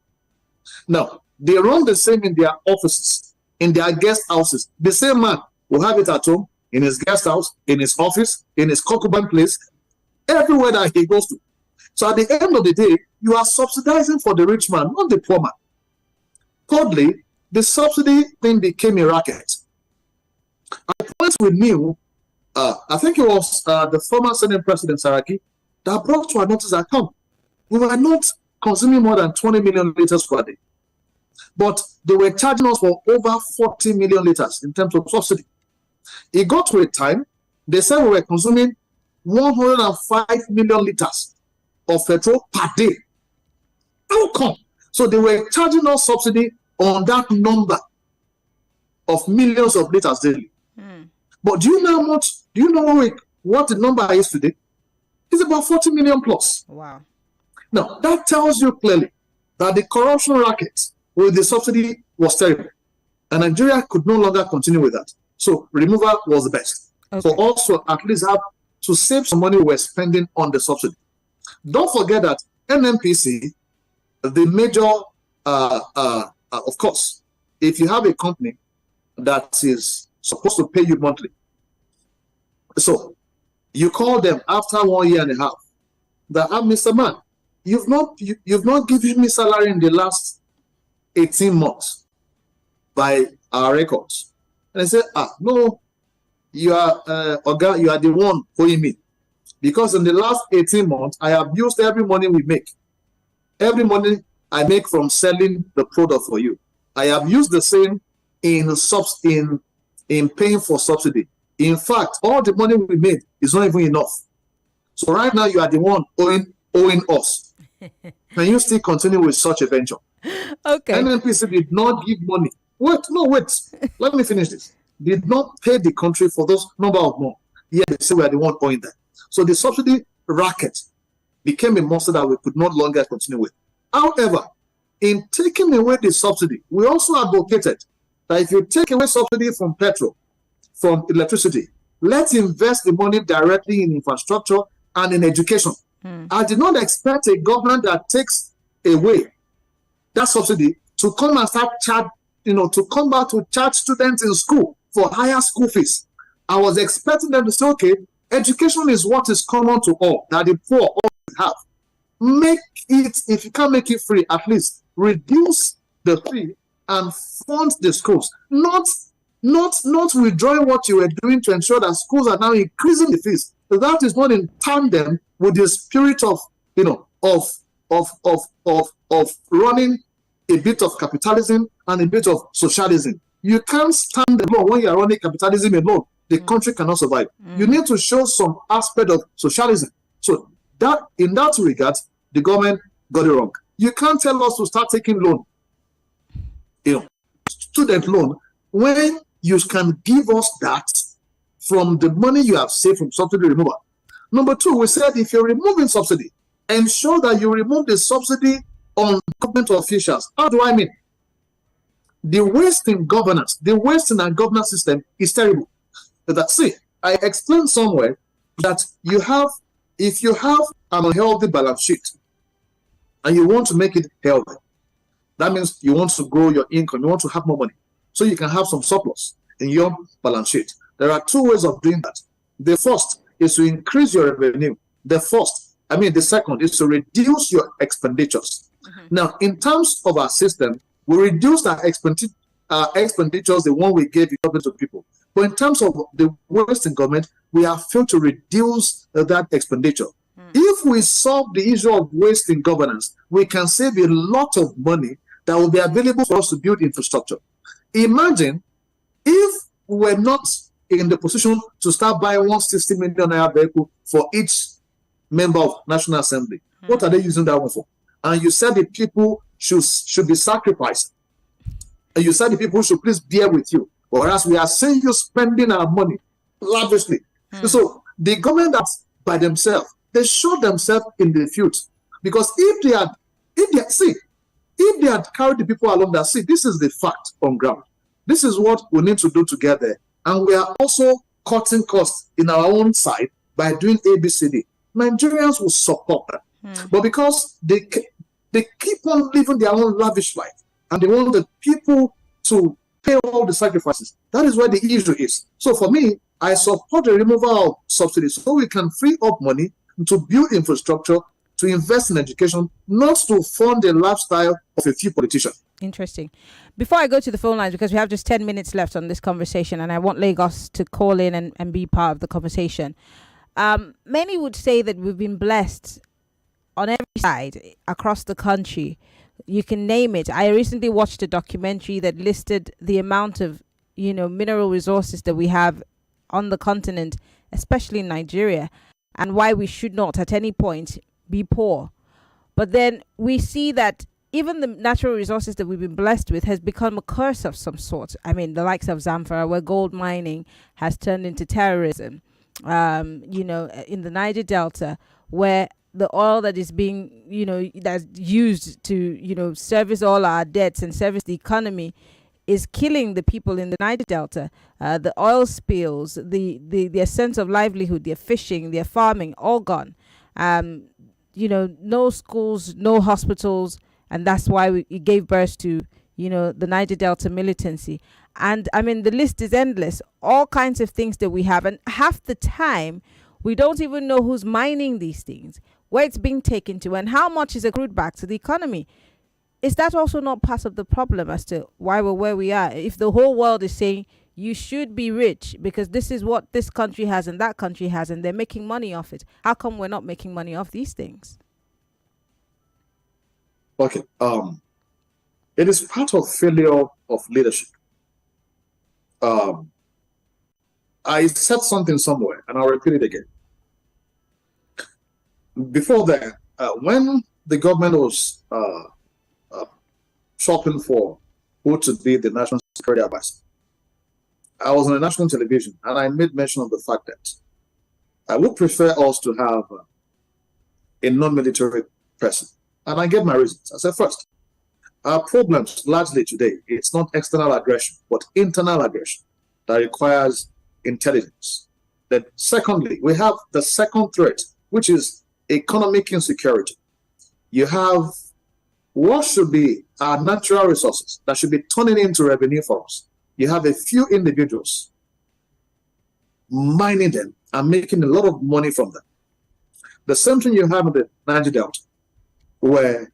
Speaker 9: Now, they run the same in their offices, in their guest houses. The same man will have it at home, in his guest house, in his office, in his concubine place, everywhere that he goes to. So at the end of the day, you are subsidizing for the rich man, not the poor man. Thirdly, the subsidy thing became a racket. At the point we knew, I think it was the former Senate President Saraki that brought to our notice that we were not consuming more than 20 million liters per day. But they were charging us for over 40 million liters in terms of subsidy. It got to a time, they said we were consuming 105 million liters of petrol per day. How come? So they were charging us subsidy on that number of millions of liters daily. But do you know how much? Do you know what the number is today? It's about 40 million plus.
Speaker 6: Wow.
Speaker 9: Now, that tells you clearly that the corruption racket with the subsidy was terrible. And Nigeria could no longer continue with that. So removal was the best.
Speaker 6: Okay.
Speaker 9: For us to at least have to save some money we're spending on the subsidy. Don't forget that NNPC, the major, of course, if you have a company that is supposed to pay you monthly, so you call them after 1 year and a half, that Mr. Man, you've not given me salary in the last 18 months by our records. And I say, no, you are you are the one owing me. Because in the last 18 months, I have used every money we make. Every money I make from selling the product for you. I have used the same in paying for subsidy. In fact, all the money we made is not even enough. So right now you are the one owing us. Can you still continue with such a venture?
Speaker 6: Okay.
Speaker 9: NNPC did not give money. Wait. Let me finish this. Did not pay the country for those number of money. Yet they say we are the one owing them. So the subsidy racket became a monster that we could no longer continue with. However, in taking away the subsidy, we also advocated that if you take away subsidy from petrol, from electricity, let's invest the money directly in infrastructure and in education. I did not expect a government that takes away that subsidy to come and start to come back to charge students in school for higher school fees. I was expecting them to say, okay, education is what is common to all, that the poor all have. Make it, if you can't make it free, at least reduce the fee and fund the schools. Not withdrawing what you were doing to ensure that schools are now increasing the fees. That is not in tandem with the spirit of running a bit of capitalism and a bit of socialism. You can't stand alone when you are running capitalism alone. The country cannot survive. You need to show some aspect of socialism. So that in that regard, the government got it wrong. You can't tell us to start taking loan, student loan, when you can give us that from the money you have saved from subsidy removal. Number two, we said if you're removing subsidy, ensure that you remove the subsidy on government officials. How do I mean? The waste in governance, the waste in our governance system is terrible. See, I explained somewhere that if you have an unhealthy balance sheet and you want to make it healthy, that means you want to grow your income, you want to have more money, so you can have some surplus in your balance sheet. There are two ways of doing that. The first is to increase your revenue. The second is to reduce your expenditures. Now, in terms of our system, we reduced our expenditures, the one we gave to people. But in terms of the waste in government, we have failed to reduce that expenditure. If we solve the issue of waste in governance, we can save a lot of money that will be available for us to build infrastructure. Imagine if we were not in the position to start buying 160 million naira vehicle for each member of National Assembly. What are they using that one for? And you said the people should be sacrificed. And you said the people should please bear with you. Whereas we are seeing you spending our money lavishly. So the government that's by themselves, they shot themselves in the future. Because if they had carried the people along that, see, this is the fact on ground. This is what we need to do together. And we are also cutting costs in our own side by doing ABCD. Nigerians will support that. But because they keep on living their own lavish life and they want the people to pay all the sacrifices, that is where the issue is. So for me, I support the removal of subsidies so we can free up money to build infrastructure, to invest in education, not to fund the lifestyle of a few politicians.
Speaker 6: Interesting. Before I go to the phone lines, because we have just 10 minutes left on this conversation, and I want Lagos to call in and be part of the conversation. Many would say that we've been blessed on every side across the country. You can name it. I recently watched a documentary that listed the amount of, mineral resources that we have on the continent, especially in Nigeria, and why we should not at any point be poor. But then we see that even the natural resources that we've been blessed with has become a curse of some sort. I mean, the likes of Zamfara, where gold mining has turned into terrorism. In the Niger Delta, where the oil that is being, that's used to, service all our debts and service the economy is killing the people in the Niger Delta. The oil spills, their sense of livelihood, their fishing, their farming, all gone. No schools, no hospitals, and that's why it gave birth to, the Niger Delta militancy. And I mean, the list is endless. All kinds of things that we have. And half the time, we don't even know who's mining these things, where it's being taken to, and how much is accrued back to the economy. Is that also not part of the problem as to why we're where we are? If the whole world is saying you should be rich because this is what this country has and that country has, and they're making money off it, how come we're not making money off these things?
Speaker 9: Okay. It is part of failure of leadership. I said something somewhere, and I'll repeat it again. Before that, when the government was shopping for who to be the national security advisor, I was on a national television, and I made mention of the fact that I would prefer us to have a non-military person. And I gave my reasons. I said, first, our problems largely today, it's not external aggression, but internal aggression that requires intelligence. Then secondly, we have the second threat, which is economic insecurity. You have what should be our natural resources that should be turning into revenue for us. You have a few individuals mining them and making a lot of money from them. The same thing you have in the Niger Delta, where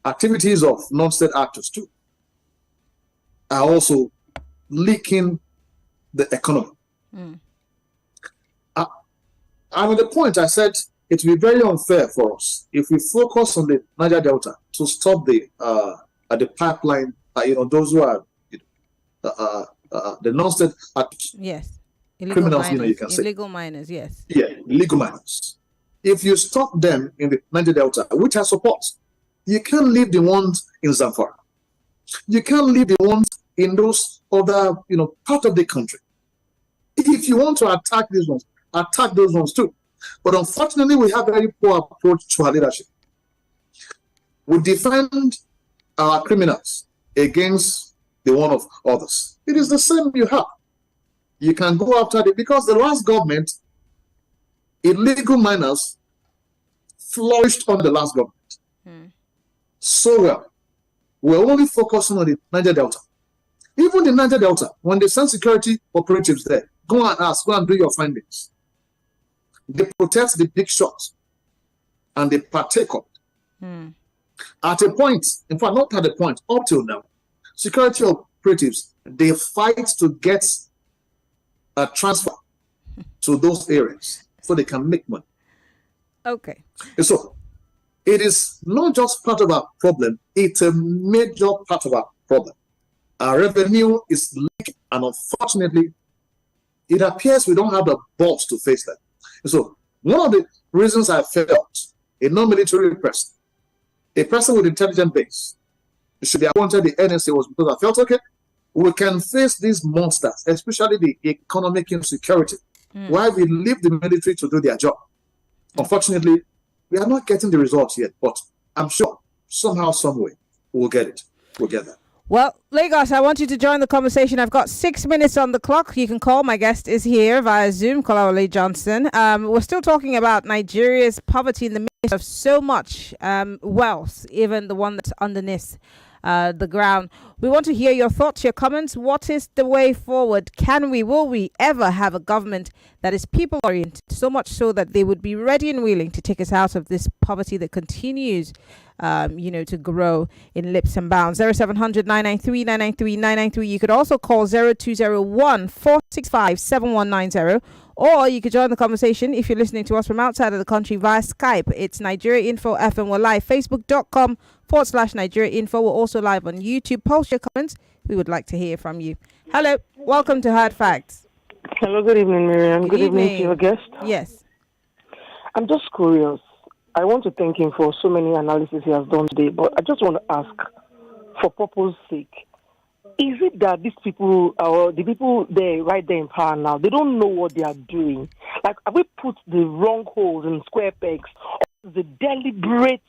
Speaker 9: activities of non-state actors too are also leaking the economy. I mean, the point I said, it will be very unfair for us if we focus on the Niger Delta to stop the pipeline. Those who are the non-state actors.
Speaker 6: Yes,
Speaker 9: criminals.
Speaker 6: Miners.
Speaker 9: You can say
Speaker 6: illegal miners. Yes.
Speaker 9: Yeah, illegal miners. If you stop them in the Niger Delta, which I support, you can't leave the ones in Zamfara. You can't leave the ones in those other, part of the country. If you want to attack these ones, attack those ones too. But unfortunately, we have a very poor approach to our leadership. We defend our criminals against the one of others. It is the same you have. You can go after it because the last government, illegal miners flourished under the last government. So well. We're only focusing on the Niger Delta. Even the Niger Delta, when they send security operatives there, go and ask, go and do your findings. They protect the big shots and they partake of it. At a point, in fact, not at a point, up till now, security operatives, they fight to get a transfer to those areas so they can make money.
Speaker 6: Okay.
Speaker 9: And so, it is not just part of our problem, it's a major part of our problem. Our revenue is leaking, and unfortunately, it appears we don't have the balls to face them. So one of the reasons I felt a non-military person, a person with intelligent base, should be appointed the NSA was because I felt, okay, we can face these monsters, especially the economic insecurity, while we leave the military to do their job. Unfortunately, we are not getting the results yet, but I'm sure somehow, some way, we'll get it. We'll get that.
Speaker 6: Well, Lagos, I want you to join the conversation. I've got 6 minutes on the clock. You can call. My guest is here via Zoom, Kolawole Johnson. We're still talking about Nigeria's poverty in the midst of so much wealth, even the one that's underneath the ground. We want to hear your thoughts, your comments. What is the way forward? Will we ever have a government that is people-oriented, so much so that they would be ready and willing to take us out of this poverty that continues to grow in leaps and bounds? 0700 993 993 993. You could also call 0201 465 7190, or you could join the conversation if you're listening to us from outside of the country via Skype. It's Nigeria Info FM. We're live, facebook.com/Nigeria Info. We're also live on YouTube. Post your comments. We would like to hear from you. Hello, welcome to Hard Facts.
Speaker 2: Hello, good evening, Maryann. Good evening to your guest.
Speaker 6: Yes.
Speaker 2: I'm just curious. I want to thank him for so many analyses he has done today, but I just want to ask, for purpose sake, is it that these people, or the people there right there in power now, they don't know what they are doing? Like, have we put the wrong holes in square pegs, or the deliberate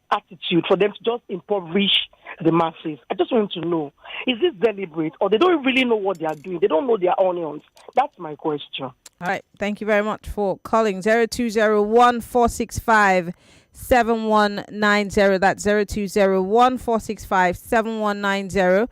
Speaker 2: attitude for them to just impoverish the masses? I just want to know, is this deliberate, or they don't really know what they are doing? They don't know their onions. That's my question.
Speaker 6: All right. Thank you very much for calling. 0201 465 7190. That's 0201 465 7190.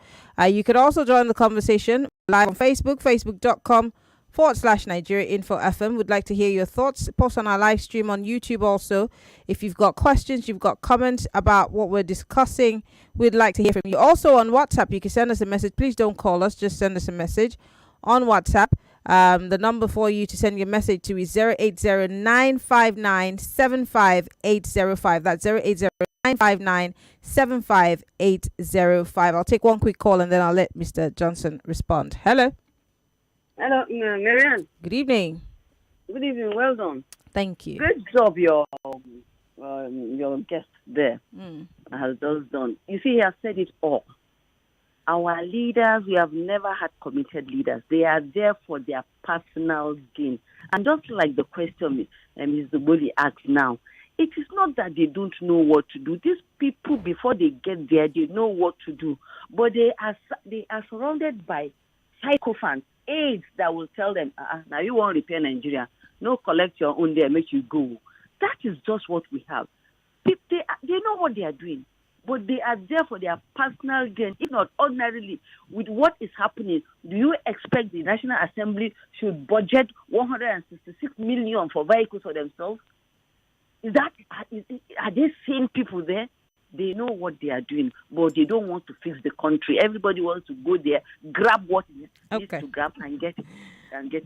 Speaker 6: You could also join the conversation live on Facebook, facebook.com/Nigeria Info FM. Would like to hear your thoughts. Post on our live stream on YouTube also. If you've got questions, you've got comments about what we're discussing, we'd like to hear from you. Also on WhatsApp, you can send us a message. Please don't call us, just send us a message on WhatsApp. The number for you to send your message to is 080-959-75805. That's 080-959-75805. I'll take one quick call and then I'll let Mr. Johnson respond. Hello.
Speaker 3: Hello, Maryann.
Speaker 6: Good evening.
Speaker 3: Good evening. Well done.
Speaker 6: Thank you.
Speaker 3: Great job, your guest there has just done. You see, he has said it all. Our leaders, we have never had committed leaders. They are there for their personal gain. And just like the question Ms. Duboli asked now, it is not that they don't know what to do. These people, before they get there, they know what to do. But they are surrounded by sycophants, aides that will tell them, now you won't repair Nigeria. No, collect your own there, make you go. That is just what we have. They know what they are doing. But they are there for their personal gain. If not, ordinarily, with what is happening, do you expect the National Assembly should budget 166 million for vehicles for themselves? Are they sane people there? They know what they are doing, but they don't want to fix the country. Everybody wants to go there, grab what needs to grab and get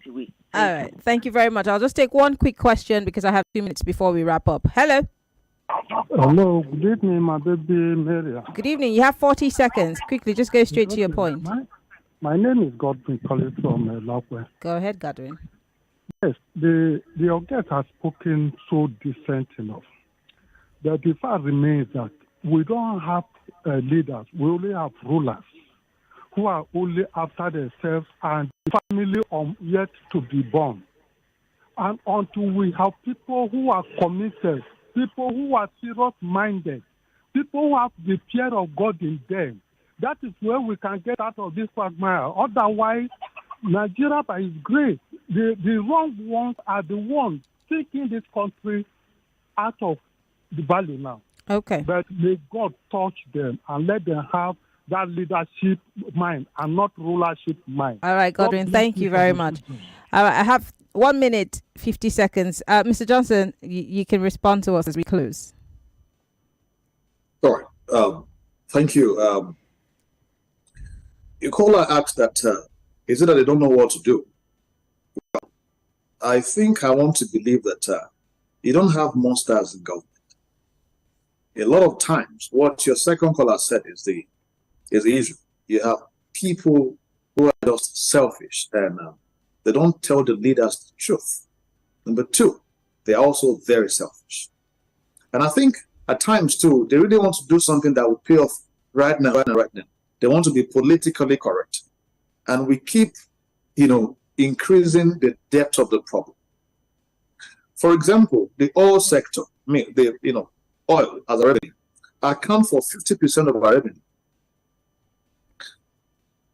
Speaker 3: away.
Speaker 6: All right. Thank you very much. I'll just take one quick question because I have 2 minutes before we wrap up. Hello.
Speaker 7: Hello, good evening, my baby Maryann.
Speaker 6: Good evening. You have 40 seconds. Quickly, just go straight to your point.
Speaker 7: My name is Godwin, calling from Lakwe.
Speaker 6: Go ahead, Godwin.
Speaker 7: Yes, your guest has spoken so decent enough. The fact remains that we don't have leaders. We only have rulers who are only after themselves and the family yet to be born. And until we have people who are committed, people who are serious-minded, people who have the fear of God in them, that is where we can get out of this quagmire. Otherwise, Nigeria is great. The wrong ones are the ones taking this country out of the valley now.
Speaker 6: Okay.
Speaker 7: But may God touch them and let them have that leadership mind and not rulership mind.
Speaker 6: All right, Godwin, thank you very much. All right, I have 1 minute, 50 seconds. Mr. Johnson, you can respond to us as we close.
Speaker 9: All right. Thank you. Your caller asked that, is it that they don't know what to do? Well, I think I want to believe that you don't have monsters in government. A lot of times, what your second caller said is the issue. You have people who are just selfish and they don't tell the leaders the truth. Number two, they're also very selfish. And I think at times too, they really want to do something that will pay off right now. They want to be politically correct. And we keep, increasing the depth of the problem. For example, the oil sector, oil as a revenue, account for 50% of our revenue.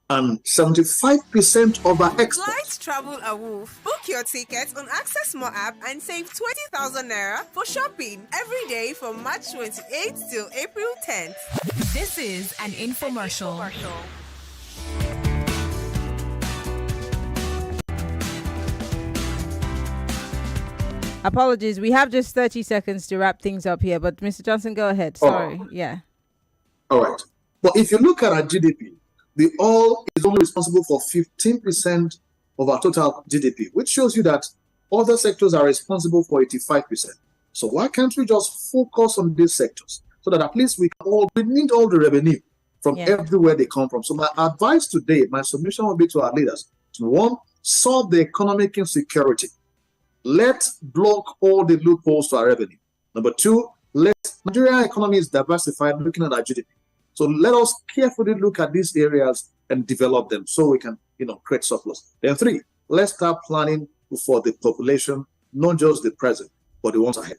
Speaker 9: And 75% of our export.
Speaker 1: Flights Travel Awoof. Book your tickets on Access More app and save 20,000 naira for shopping every day from March 28th till April 10th.
Speaker 23: This is an infomercial.
Speaker 6: Apologies, we have just 30 seconds to wrap things up here, but Mr. Johnson, go ahead. Sorry. Yeah.
Speaker 9: All right. But if you look at our GDP, the oil is only responsible for 15% of our total GDP, which shows you that other sectors are responsible for 85%. So why can't we just focus on these sectors so that at least we need all the revenue from everywhere they come from? So my advice today, my submission will be to our leaders: to one, solve the economic insecurity. Let's block all the loopholes to our revenue. Number two, Nigerian economy is diversified, looking at our GDP. So let us carefully look at these areas and develop them so we can, create surplus. Then three, let's start planning for the population, not just the present, but the ones ahead.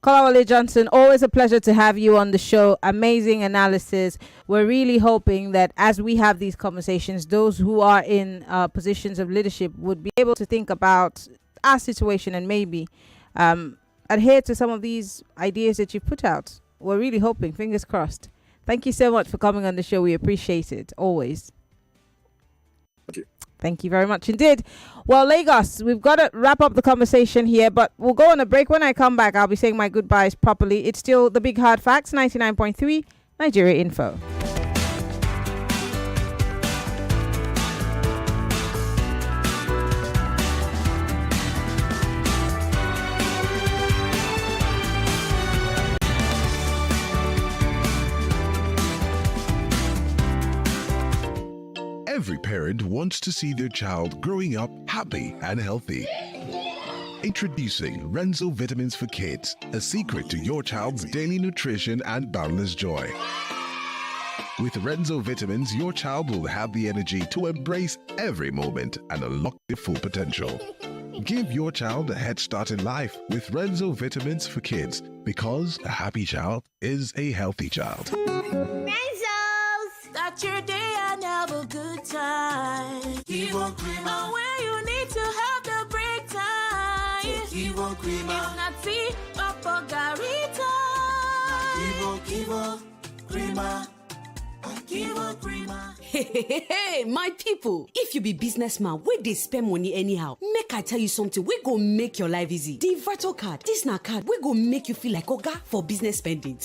Speaker 6: Kolawole Johnson, always a pleasure to have you on the show. Amazing analysis. We're really hoping that as we have these conversations, those who are in positions of leadership would be able to think about our situation and maybe adhere to some of these ideas that you've put out. We're really hoping, fingers crossed. Thank you so much for coming on the show. We appreciate it, always.
Speaker 9: Thank you.
Speaker 6: Thank you very much indeed. Well, Lagos, we've got to wrap up the conversation here, but we'll go on a break. When I come back, I'll be saying my goodbyes properly. It's still the Big Hard Facts, 99.3 Nigeria Info.
Speaker 11: Every parent wants to see their child growing up happy and healthy. Introducing Renzo Vitamins for Kids, a secret to your child's daily nutrition and boundless joy. With Renzo Vitamins, your child will have the energy to embrace every moment and unlock their full potential. Give your child a head start in life with Renzo Vitamins for Kids, because a happy child is a healthy child.
Speaker 12: Start your day and have a good time. Kivo Creamer. Where you need to have the break time. Kivo Creamer. It's not tea, papa garita. Kivo Creamer. Kivo Creamer.
Speaker 8: Hey, my people. If you be businessman, where they spend money anyhow, make I tell you something, we go make your life easy. The Virtual Card, this na card, we go make you feel like Oga for business spending.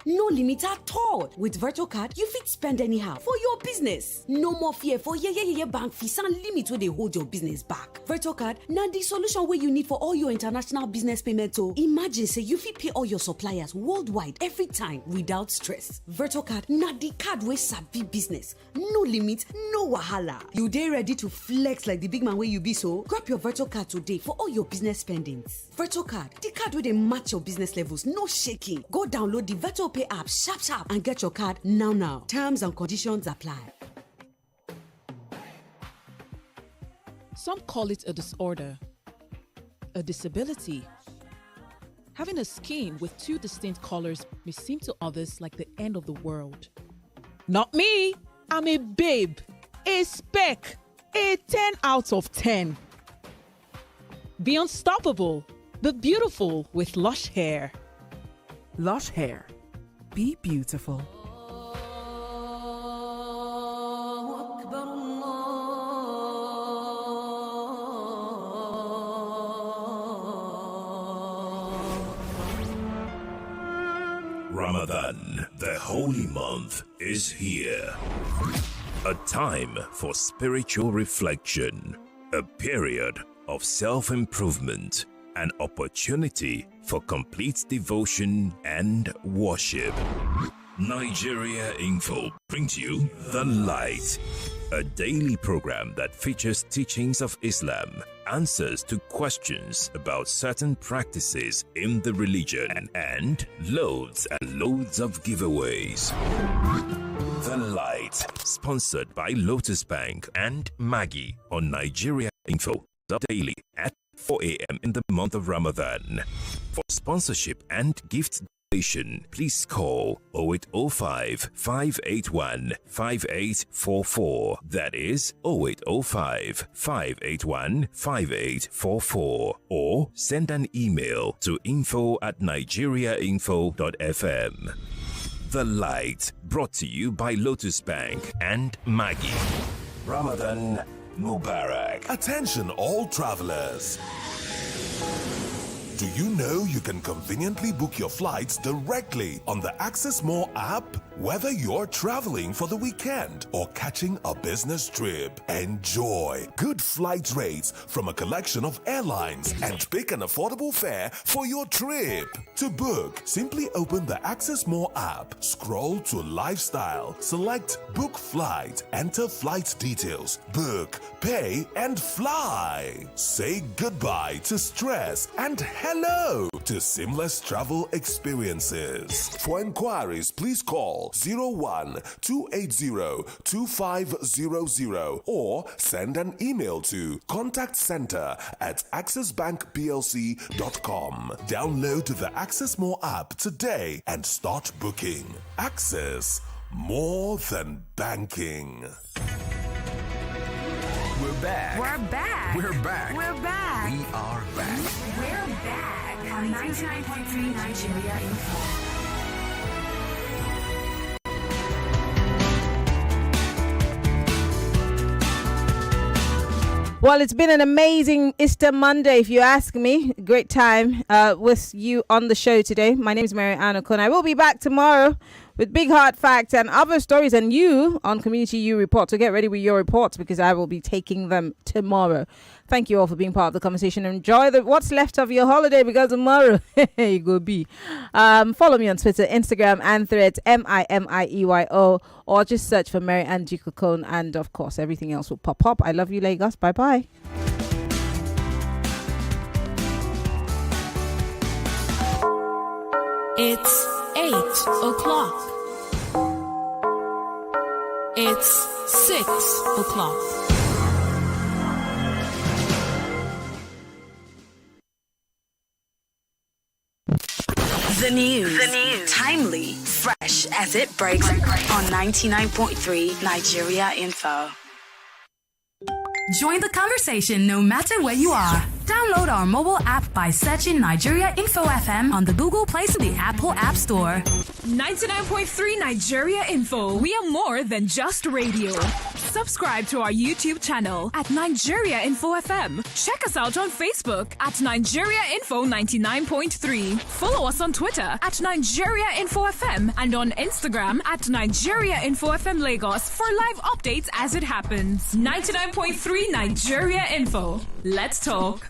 Speaker 8: No limit at all. With Virtual Card, you fit spend anyhow for your business. No more fear for bank fees and limit where they hold your business back. Virtual Card, now the solution where you need for all your international business payments. So imagine say you fit pay all your suppliers worldwide every time without stress. Virtual Card, now the card where sabi business. No limit, no wahala. You dey ready to flex like the big man where you be, so grab your Virtual Card today for all your business spendings. Virtual Card, the card where they match your business levels, no shaking. Go download the Virtual Pay app sharp and get your card now. Terms and conditions apply.
Speaker 10: Some call it a disorder, a disability. Having a skin with two distinct colors may seem to others like the end of the world. Not me. I'm a babe, a speck, a 10 out of 10. Be unstoppable, be beautiful with Lush Hair.
Speaker 24: Lush Hair. Be beautiful.
Speaker 17: Ramadan, the holy month, is here. A time for spiritual reflection, a period of self-improvement, an opportunity for complete devotion and worship. Nigeria Info brings you the light. a daily program that features teachings of Islam, answers to questions about certain practices in the religion, and loads and loads of giveaways. The Light, sponsored by Lotus Bank and Maggie on Nigeria Info, daily at 4 a.m. in the month of Ramadan. For sponsorship and gift donation, please call 0805 581 5844. That is 0805 581 5844. Or send an email to info@nigeriainfo.fm. The Light, brought to you by Lotus Bank and Maggie. Ramadan Mubarak.
Speaker 13: Attention all travelers. Do you know you can conveniently book your flights directly on the Access More app? Whether you're traveling for the weekend or catching a business trip, enjoy good flight rates from a collection of airlines and pick an affordable fare for your trip. To book, simply open the Access More app, scroll to Lifestyle, select Book Flight, enter flight details, book, pay, and fly. Say goodbye to stress and hello to seamless travel experiences. For inquiries, please call 01-280-2500 or send an email to contactcenter@accessbankplc.com. Download the Access More app today and start booking. Access, more than banking.
Speaker 14: We're back.
Speaker 12: We're back.
Speaker 14: We're back.
Speaker 12: We're back.
Speaker 14: We are back.
Speaker 12: We're back on 99.3 Nigeria Info.
Speaker 6: Well, it's been an amazing Easter Monday, if you ask me. Great time with you on the show today. My name is Maryann Okon. I will be back tomorrow with big hard facts and other stories, and you on Community U Report. So get ready with your reports because I will be taking them tomorrow. Thank you all for being part of the conversation. Enjoy what's left of your holiday because tomorrow you go be. Follow me on Twitter, Instagram, and Threads, MIMIEYO, or just search for Maryann Okon, and of course everything else will pop up. I love you, Lagos. Bye bye.
Speaker 12: It's 8 o'clock. It's 6 o'clock.
Speaker 15: The news. Timely, fresh as it breaks on 99.3 Nigeria Info.
Speaker 16: Join the conversation no matter where you are. Download our mobile app by searching Nigeria Info FM on the Google Play to the Apple App Store.
Speaker 23: 99.3 Nigeria Info. We are more than just radio. Subscribe to our YouTube channel at Nigeria Info FM. Check us out on Facebook at Nigeria Info 99.3. Follow us on Twitter at Nigeria Info FM and on Instagram at Nigeria Info FM Lagos for live updates as it happens. 99.3 Nigeria Info. Let's talk.